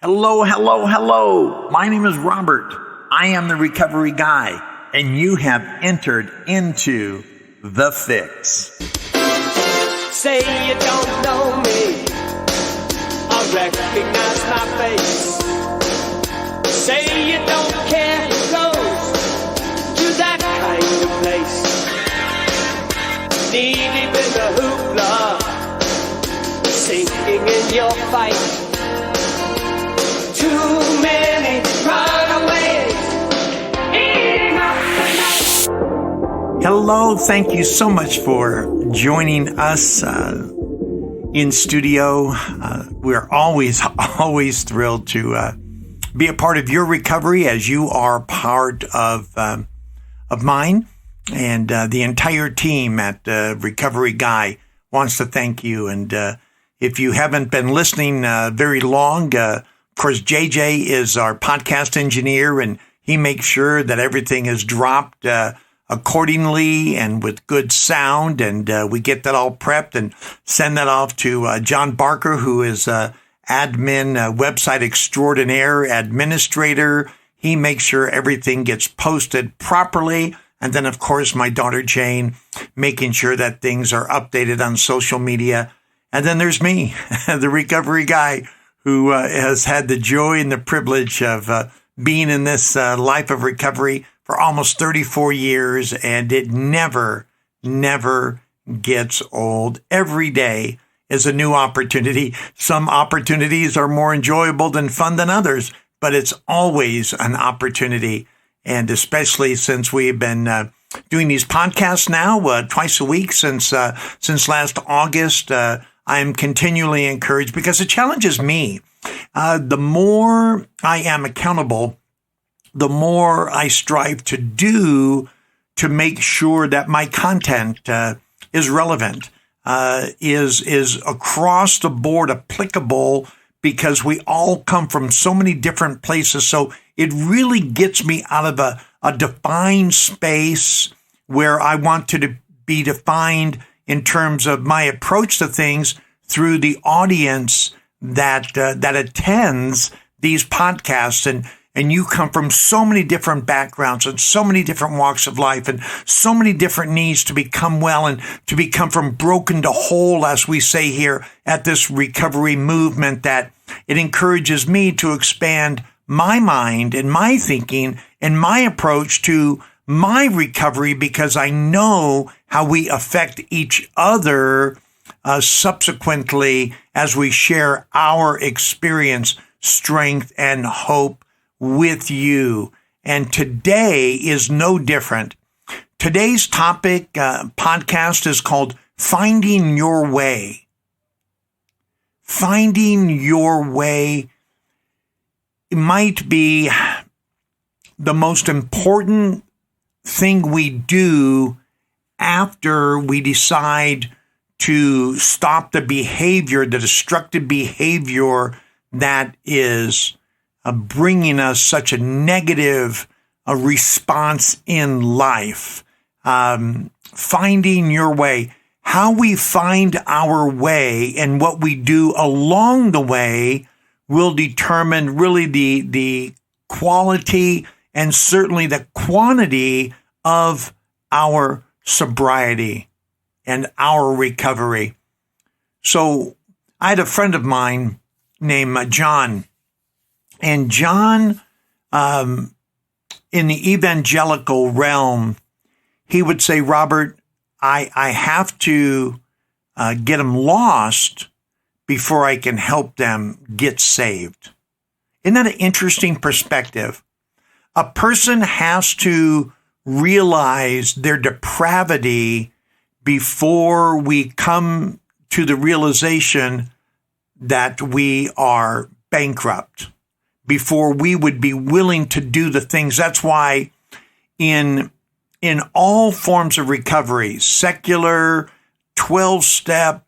Hello, hello, hello. My name is Robert. I am the recovery guy, and you have entered into The Fix. Say you don't know me, I recognize my face. Say you don't care who goes to that kind of place. Knee deep in the hoopla, sinking in your fight. Too many runaways eating up the night. Hello, thank you so much for joining us in studio. We're always thrilled to be a part of your recovery, as you are part of mine. And the entire team at Recovery Guy wants to thank you. And if you haven't been listening very long, of course, JJ is our podcast engineer, and he makes sure that everything is dropped accordingly and with good sound. And we get that all prepped and send that off to John Barker, who is admin, website extraordinaire, administrator. He makes sure everything gets posted properly. And then, of course, my daughter Jane, making sure that things are updated on social media. And then there's me, the recovery guy, who has had the joy and the privilege of being in this life of recovery for almost 34 years, and it never gets old. Every day is a new opportunity. Some opportunities are more enjoyable than fun than others, but it's always an opportunity. And especially since we've been doing these podcasts now twice a week since last August, I'm continually encouraged because it challenges me. The more I am accountable, the more I strive to do to make sure that my content is relevant, is across the board applicable, because we all come from so many different places. So it really gets me out of a defined space where I want to be defined in terms of my approach to things through the audience that attends these podcasts. And you come from so many different backgrounds and so many different walks of life and so many different needs to become well and to become from broken to whole, as we say here at this recovery movement, that it encourages me to expand my mind and my thinking and my approach to my recovery, because I know how we affect each other subsequently as we share our experience, strength, and hope with you. And today is no different. Today's topic podcast is called Finding Your Way. Finding your way might be the most important thing we do after we decide to stop the behavior, the destructive behavior that is bringing us such a negative response in life. Finding your way. How we find our way and what we do along the way will determine really the quality and certainly the quantity of our sobriety and our recovery. So I had a friend of mine named John. And John, in the evangelical realm, he would say, Robert, I have to get them lost before I can help them get saved. Isn't that an interesting perspective? A person has to realize their depravity before we come to the realization that we are bankrupt, before we would be willing to do the things. That's why in all forms of recovery, secular, 12-step,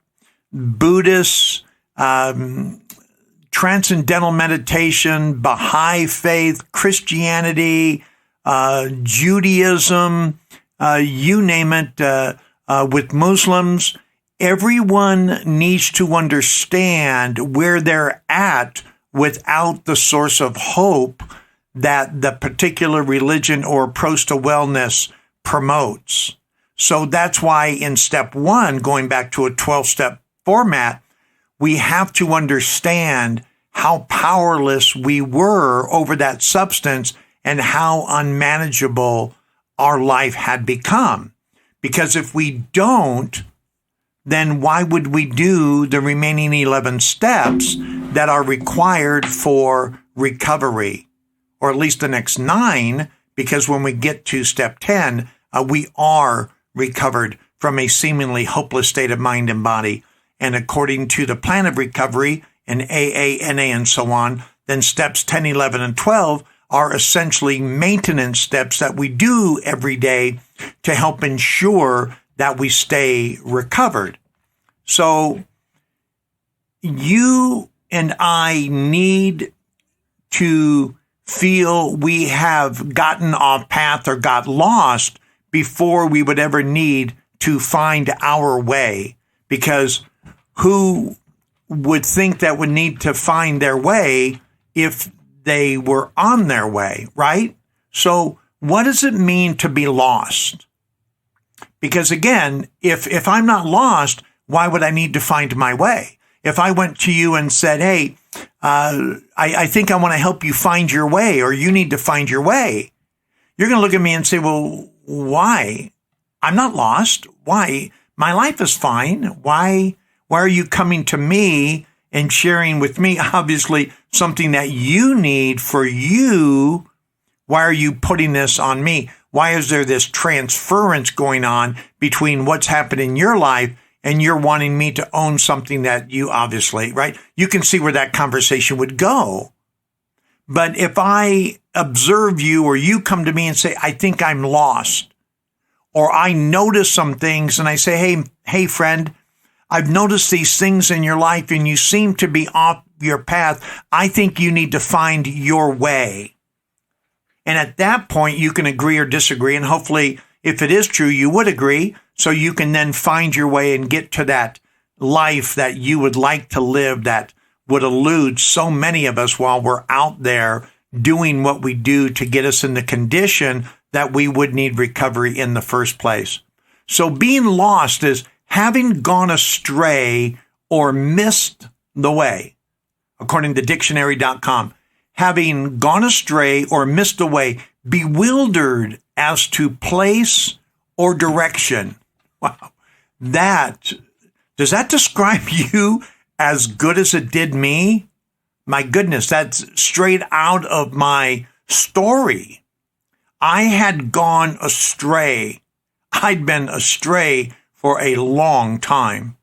Buddhist, transcendental meditation, Baha'i faith, Christianity, Judaism, you name it, with Muslims, everyone needs to understand where they're at without the source of hope that the particular religion or approach to wellness promotes. So that's why in step 1, going back to a 12-step format, we have to understand how powerless we were over that substance and how unmanageable our life had become. Because if we don't, then why would we do the remaining 11 steps that are required for recovery? Or at least the next 9, because when we get to step 10, we are recovered from a seemingly hopeless state of mind and body. And according to the plan of recovery in AA, NA, and so on, then steps 10, 11, and 12 are essentially maintenance steps that we do every day to help ensure that we stay recovered. So you and I need to feel we have gotten off path or got lost before we would ever need to find our way. Because who would think that would need to find their way if they were on their way, right? So what does it mean to be lost? Because again, if I'm not lost, why would I need to find my way? If I went to you and said, hey, I think I want to help you find your way, or you need to find your way, you're going to look at me and say, well, why? I'm not lost. Why? My life is fine. Why are you coming to me and sharing with me, obviously, something that you need for you? Why are you putting this on me? Why is there this transference going on between what's happened in your life and you're wanting me to own something that you obviously, right? You can see where that conversation would go. But if I observe you, or you come to me and say, I think I'm lost, or I notice some things and I say, hey, friend, I've noticed these things in your life and you seem to be off your path. I think you need to find your way. And at that point, you can agree or disagree. And hopefully, if it is true, you would agree. So you can then find your way and get to that life that you would like to live, that would elude so many of us while we're out there doing what we do to get us in the condition that we would need recovery in the first place. So being lost is having gone astray or missed the way, according to dictionary.com. Having gone astray or missed the way, bewildered as to place or direction. Wow. Does that describe you as good as it did me? My goodness, that's straight out of my story. I had gone astray. I'd been astray for a long time.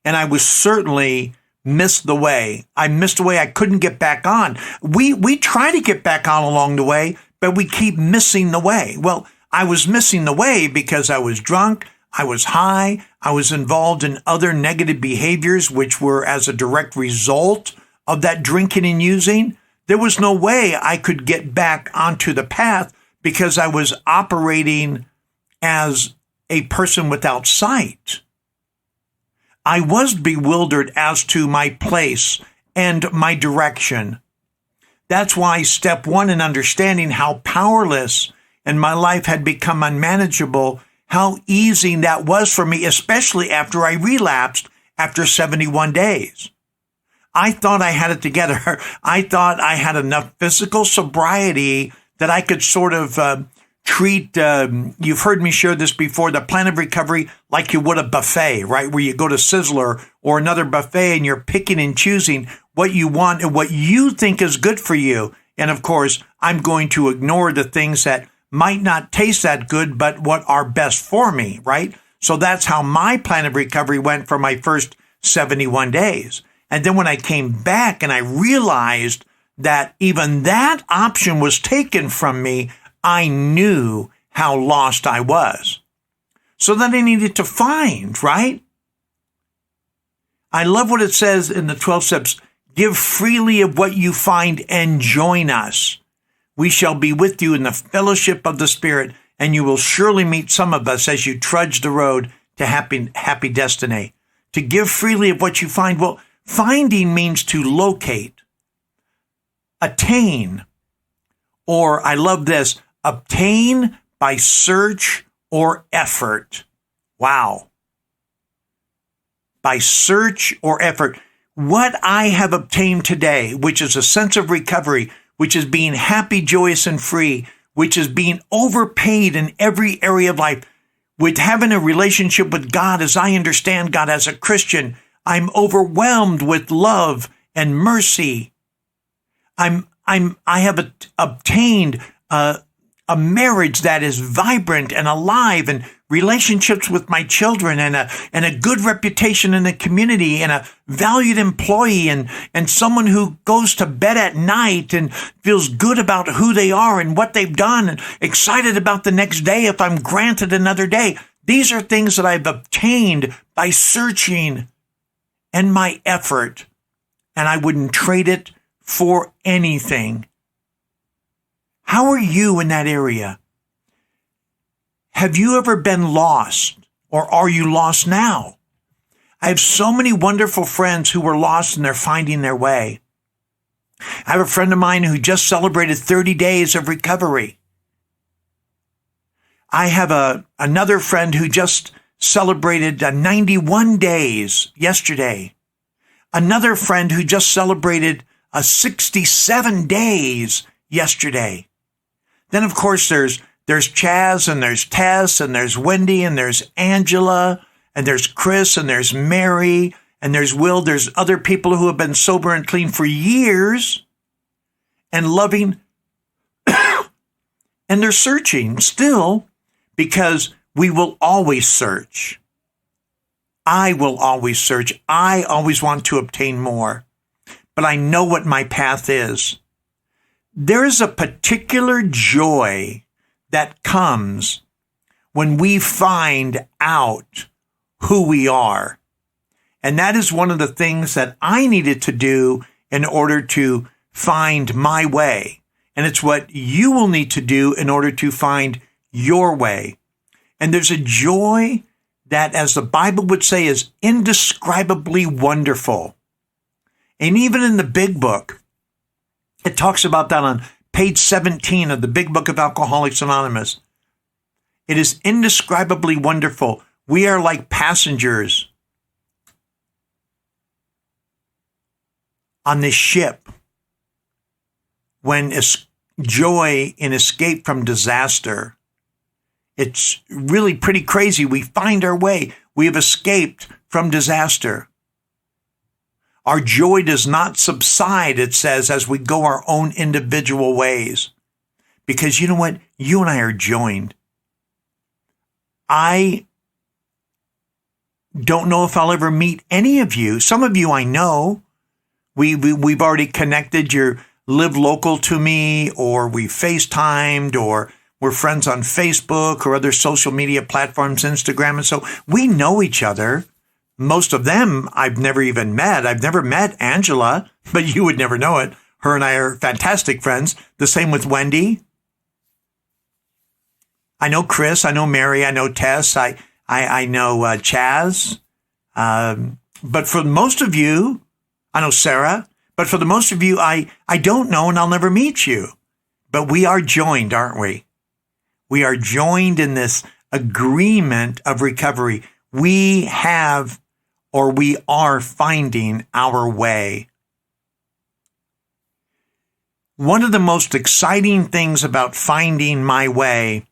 And I was certainly missed the way. I missed the way. I couldn't get back on. We try to get back on along the way, but we keep missing the way. Well, I was missing the way because I was drunk. I was high. I was involved in other negative behaviors, which were as a direct result of that drinking and using. There was no way I could get back onto the path because I was operating as a person without sight. I was bewildered as to my place and my direction. That's why step 1 in understanding how powerless and my life had become unmanageable, how easy that was for me, especially after I relapsed after 71 days. I thought I had it together. I thought I had enough physical sobriety that I could sort of treat, you've heard me share this before, the plan of recovery like you would a buffet, right? Where you go to Sizzler or another buffet and you're picking and choosing what you want and what you think is good for you. And of course, I'm going to ignore the things that might not taste that good, but what are best for me, right? So that's how my plan of recovery went for my first 71 days. And then when I came back and I realized that even that option was taken from me, I knew how lost I was. So then I needed to find, right? I love what it says in the 12 steps. Give freely of what you find and join us. We shall be with you in the fellowship of the Spirit, and you will surely meet some of us as you trudge the road to happy destiny. To give freely of what you find. Well, finding means to locate. attain, or I love this, obtain by search or effort. Wow. By search or effort. What I have obtained today, which is a sense of recovery, which is being happy, joyous, and free, which is being overpaid in every area of life, with having a relationship with God as I understand God as a Christian, I'm overwhelmed with love and mercy. I have obtained a marriage that is vibrant and alive, and relationships with my children, and a good reputation in the community, and a valued employee, and someone who goes to bed at night and feels good about who they are and what they've done, and excited about the next day if I'm granted another day. These are things that I've obtained by searching and my effort, and I wouldn't trade it for anything. How are you in that area? Have you ever been lost, or are you lost now? I have so many wonderful friends who were lost and they're finding their way. I have a friend of mine who just celebrated 30 days of recovery. I have another friend who just celebrated 91 days yesterday. Another friend who just celebrated 67 days yesterday. Then, of course, there's Chaz, and there's Tess, and there's Wendy, and there's Angela, and there's Chris, and there's Mary, and there's Will. There's other people who have been sober and clean for years and loving, and they're searching still, because we will always search. I will always search. I always want to obtain more, but I know what my path is. There is a particular joy that comes when we find out who we are. And that is one of the things that I needed to do in order to find my way. And it's what you will need to do in order to find your way. And there's a joy that, as the Bible would say, is indescribably wonderful. And even in the Big Book, it talks about that on page 17 of the Big Book of Alcoholics Anonymous. It is indescribably wonderful. We are like passengers on this ship when joy in escape from disaster. It's really pretty crazy. We find our way. We have escaped from disaster. Our joy does not subside, it says, as we go our own individual ways. Because you know what? You and I are joined. I don't know if I'll ever meet any of you. Some of you I know. We've already connected. You live local to me, or we FaceTimed, or we're friends on Facebook or other social media platforms, Instagram. And so we know each other. Most of them I've never even met. I've never met Angela, but you would never know it. Her and I are fantastic friends. The same with Wendy. I know Chris. I know Mary. I know Tess. I know Chaz. But for most of you, I know Sarah. But for the most of you, I don't know, and I'll never meet you. But we are joined, aren't we? We are joined in this agreement of recovery. We have, or we are finding our way. One of the most exciting things about finding my way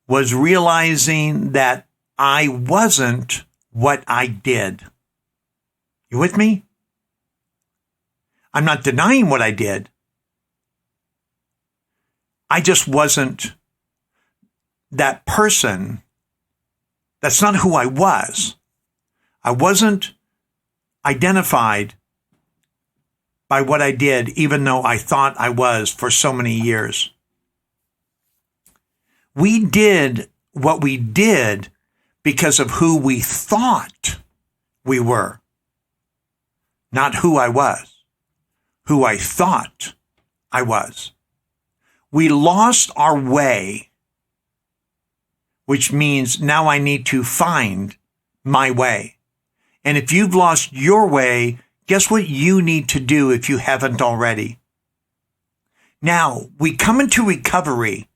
was realizing that I wasn't what I did. You with me? I'm not denying what I did. I just wasn't that person. That's not who I was. I wasn't identified by what I did, even though I thought I was for so many years. We did what we did because of who we thought we were, not who I was, who I thought I was. We lost our way, which means now I need to find my way. And if you've lost your way, guess what you need to do if you haven't already? Now, we come into recovery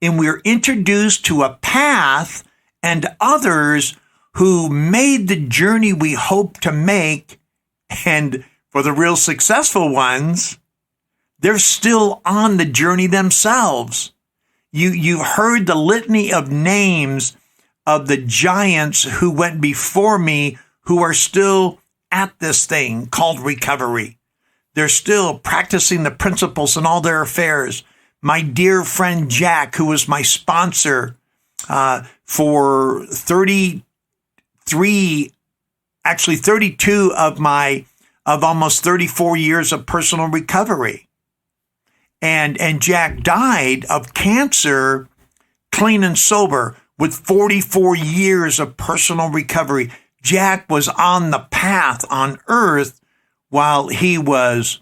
and we're introduced to a path and others who made the journey we hope to make. And for the real successful ones, they're still on the journey themselves. You've heard the litany of names of the giants who went before me who are still at this thing called recovery. They're still practicing the principles in all their affairs. My dear friend Jack, who was my sponsor for 32 of almost 34 years of personal recovery. And Jack died of cancer, clean and sober, with 44 years of personal recovery. Jack was on the path on earth while he was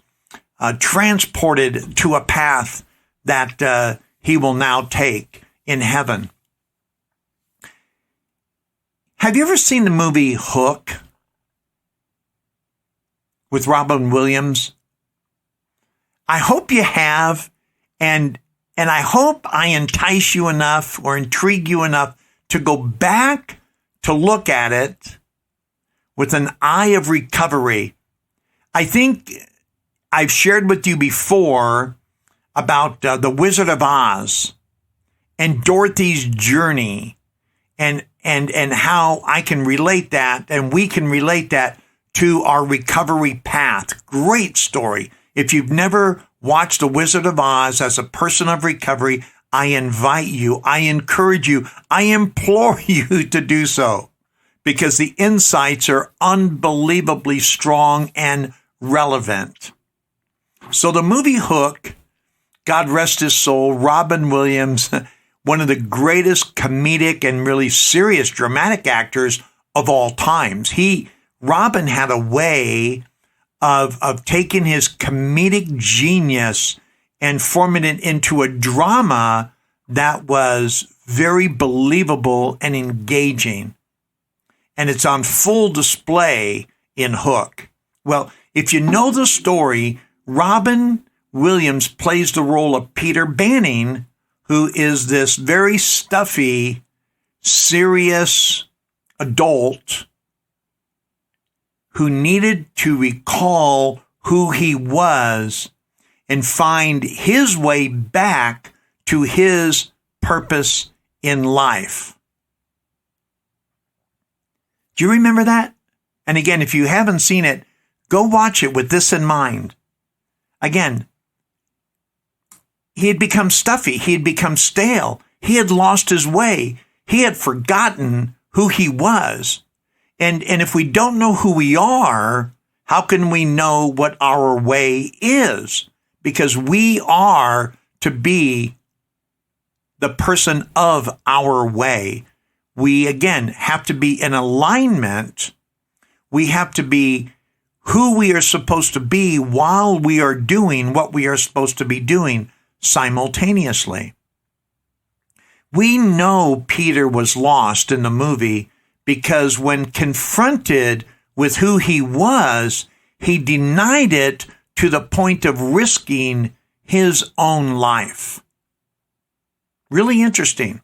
transported to a path that he will now take in heaven. Have you ever seen the movie Hook with Robin Williams? I hope you have, and I hope I entice you enough or intrigue you enough to go back to look at it with an eye of recovery. I think I've shared with you before about the Wizard of Oz and Dorothy's journey and how I can relate that and we can relate that to our recovery path. Great story. If you've never watched The Wizard of Oz as a person of recovery, I invite you, I encourage you, I implore you to do so because the insights are unbelievably strong and relevant. So the movie Hook, God rest his soul, Robin Williams, one of the greatest comedic and really serious dramatic actors of all times. Robin had a way of taking his comedic genius and forming it into a drama that was very believable and engaging. And it's on full display in Hook. Well, if you know the story, Robin Williams plays the role of Peter Banning, who is this very stuffy, serious adult who needed to recall who he was and find his way back to his purpose in life. Do you remember that? And again, if you haven't seen it, go watch it with this in mind. Again, he had become stuffy. He had become stale. He had lost his way. He had forgotten who he was. And if we don't know who we are, how can we know what our way is? Because we are to be the person of our way. We, again, have to be in alignment. We have to be who we are supposed to be while we are doing what we are supposed to be doing simultaneously. We know Peter was lost in the movie because when confronted with who he was, he denied it to the point of risking his own life. Really interesting.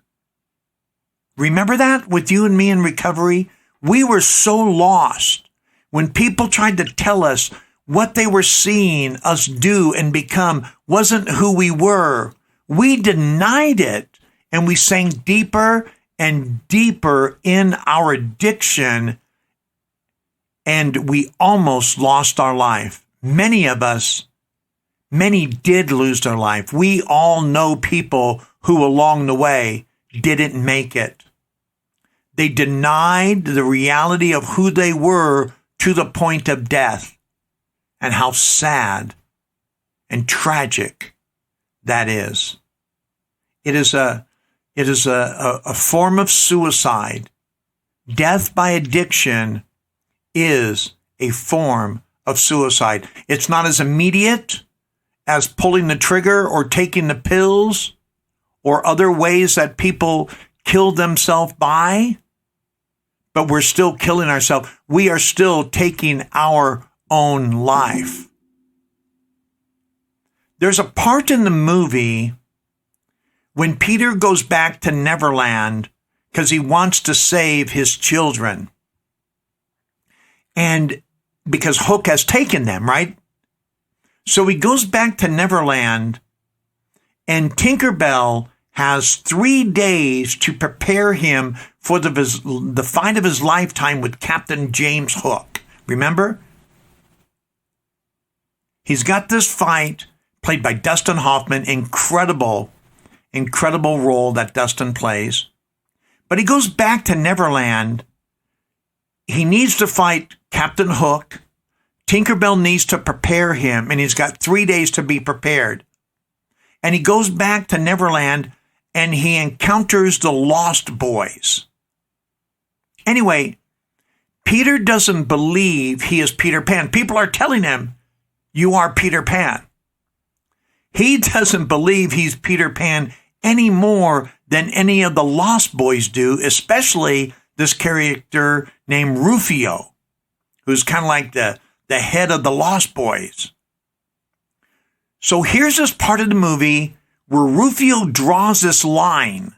Remember that with you and me in recovery? We were so lost. When people tried to tell us what they were seeing us do and become wasn't who we were, we denied it and we sank deeper and deeper in our addiction, and we almost lost our life. Many of us, many did lose their life. We all know people who along the way didn't make it. They denied the reality of who they were to the point of death, and how sad and tragic that is. It is a form of suicide. Death by addiction is a form of suicide. It's not as immediate as pulling the trigger or taking the pills or other ways that people kill themselves by, but we're still killing ourselves. We are still taking our own life. There's a part in the movie when Peter goes back to Neverland because he wants to save his children. And because Hook has taken them, right? So he goes back to Neverland, and Tinkerbell has 3 days to prepare him for the fight of his lifetime with Captain James Hook. Remember? He's got this fight played by Dustin Hoffman. Incredible role that Dustin plays. But he goes back to Neverland. He needs to fight Captain Hook. Tinkerbell needs to prepare him, and he's got 3 days to be prepared. And he goes back to Neverland, and he encounters the Lost Boys. Anyway, Peter doesn't believe he is Peter Pan. People are telling him, you are Peter Pan. He doesn't believe he's Peter Pan any more than any of the Lost Boys do, especially this character named Rufio, who's kind of like the head of the Lost Boys. So here's this part of the movie where Rufio draws this line,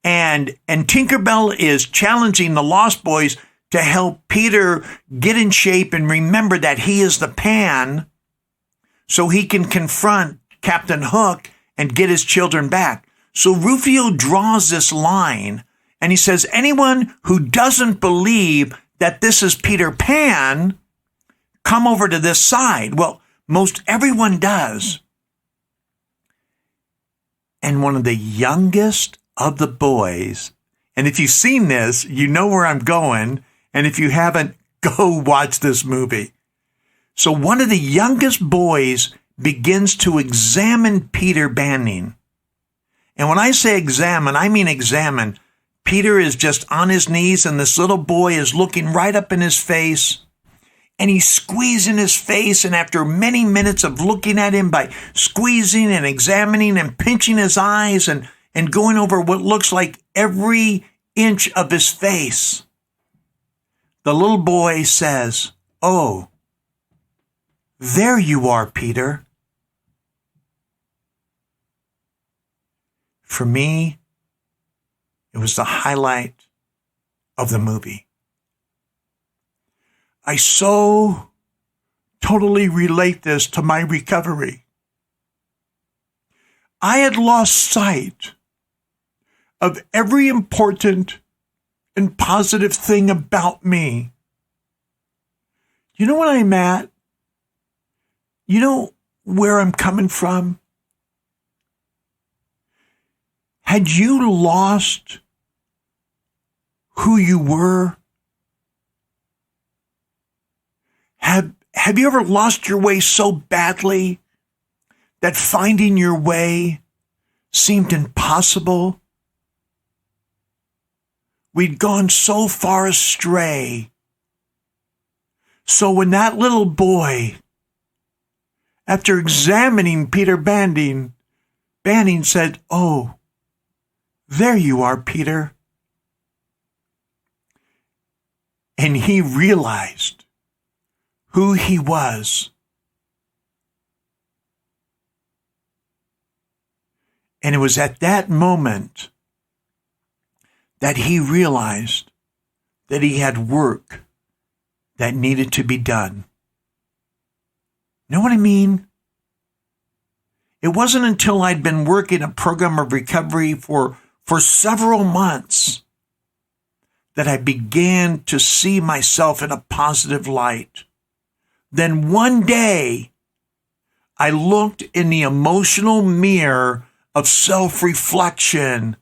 and Tinkerbell is challenging the Lost Boys to help Peter get in shape and remember that he is the Pan so he can confront Captain Hook and get his children back. So Rufio draws this line, and he says, anyone who doesn't believe that this is Peter Pan, come over to this side. Well, most everyone does. And one of the youngest of the boys, and if you've seen this, you know where I'm going. And if you haven't, go watch this movie. So one of the youngest boys begins to examine Peter Banning. And when I say examine, I mean examine. Peter is just on his knees, and this little boy is looking right up in his face. And he's squeezing his face, and after many minutes of looking at him by squeezing and examining and pinching his eyes and going over what looks like every inch of his face, the little boy says, "Oh, there you are, Peter." For me, it was the highlight of the movie. I so totally relate this to my recovery. I had lost sight of every important and positive thing about me. You know what I'm at? You know where I'm coming from? Had you lost who you were? Have you ever lost your way so badly that finding your way seemed impossible? We'd gone so far astray. So when that little boy, after examining Peter Banning said, "Oh, there you are, Peter." And he realized who he was. And it was at that moment that he realized that he had work that needed to be done. Know what I mean? It wasn't until I'd been working a program of recovery for several months that I began to see myself in a positive light. Then one day, I looked in the emotional mirror of self-reflection,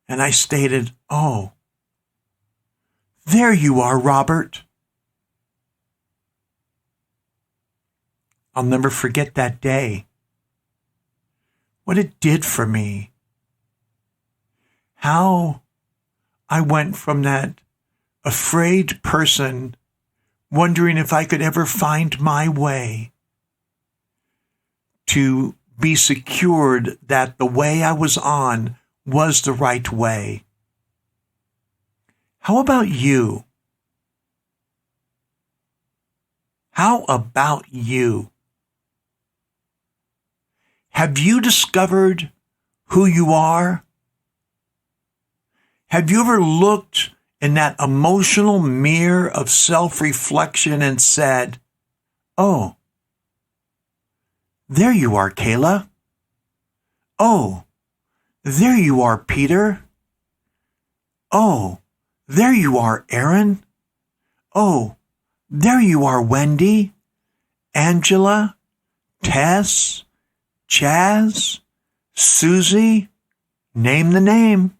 and I stated, "Oh, there you are, Robert." I'll never forget that day. What it did for me. How I went from that afraid person wondering if I could ever find my way to be secured that the way I was on was the right way. How about you? How about you? Have you discovered who you are? Have you ever looked in that emotional mirror of self-reflection and said, oh, there you are, Kayla. Oh, there you are, Peter. Oh, there you are, Aaron. Oh, there you are, Wendy, Angela, Tess, Chaz, Susie. Name the name.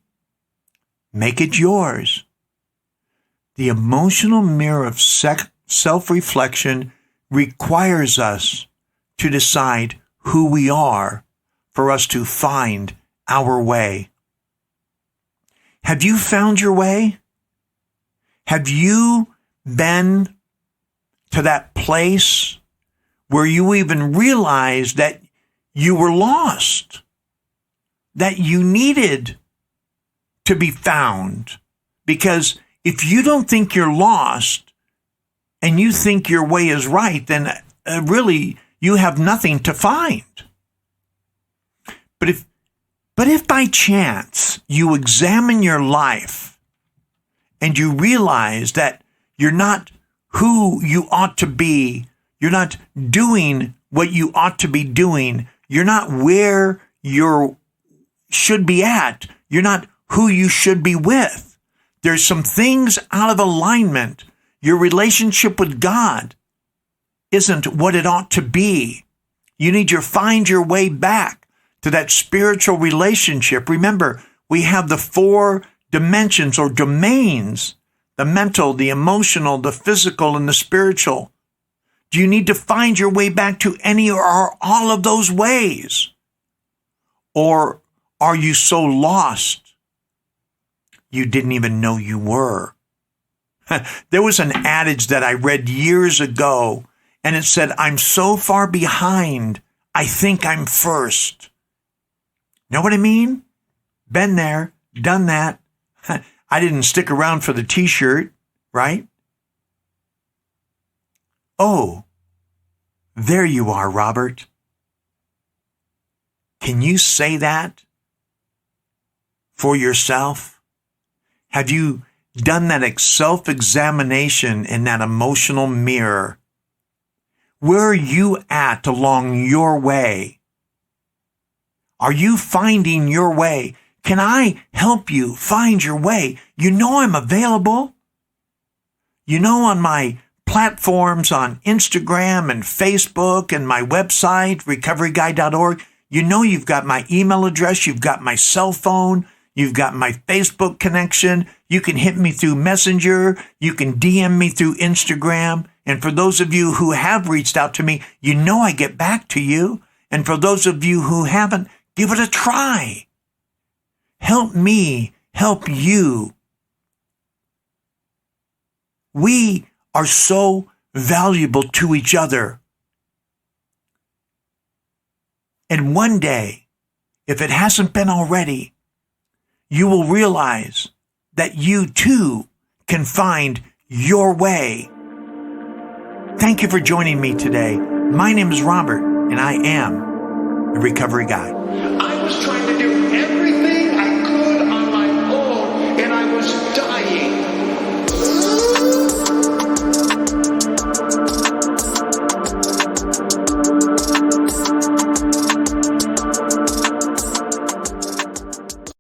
Make it yours. The emotional mirror of self-reflection requires us to decide who we are for us to find our way. Have you found your way? Have you been to that place where you even realized that you were lost, that you needed to be found? Because if you don't think you're lost and you think your way is right, then really you have nothing to find. But if by chance you examine your life and you realize that you're not who you ought to be, you're not doing what you ought to be doing, you're not where you should be at, you're not who you should be with. There's some things out of alignment. Your relationship with God isn't what it ought to be. You need to find your way back to that spiritual relationship. Remember, we have the 4 dimensions or domains: the mental, the emotional, the physical, and the spiritual. Do you need to find your way back to any or all of those ways? Or are you so lost you didn't even know you were? There was an adage that I read years ago, and it said, I'm so far behind, I think I'm first. Know what I mean? Been there, done that. I didn't stick around for the t-shirt, right? Oh, there you are, Robert. Can you say that for yourself? Have you done that self-examination in that emotional mirror? Where are you at along your way? Are you finding your way? Can I help you find your way? You know I'm available. You know, on my platforms on Instagram and Facebook and my website, recoveryguy.org, you know you've got my email address, you've got my cell phone, you've got my Facebook connection. You can hit me through Messenger. You can DM me through Instagram. And for those of you who have reached out to me, you know I get back to you. And for those of you who haven't, give it a try. Help me help you. We are so valuable to each other. And one day, if it hasn't been already, you will realize that you too can find your way. Thank you for joining me today. My name is Robert, and I am a recovery guy.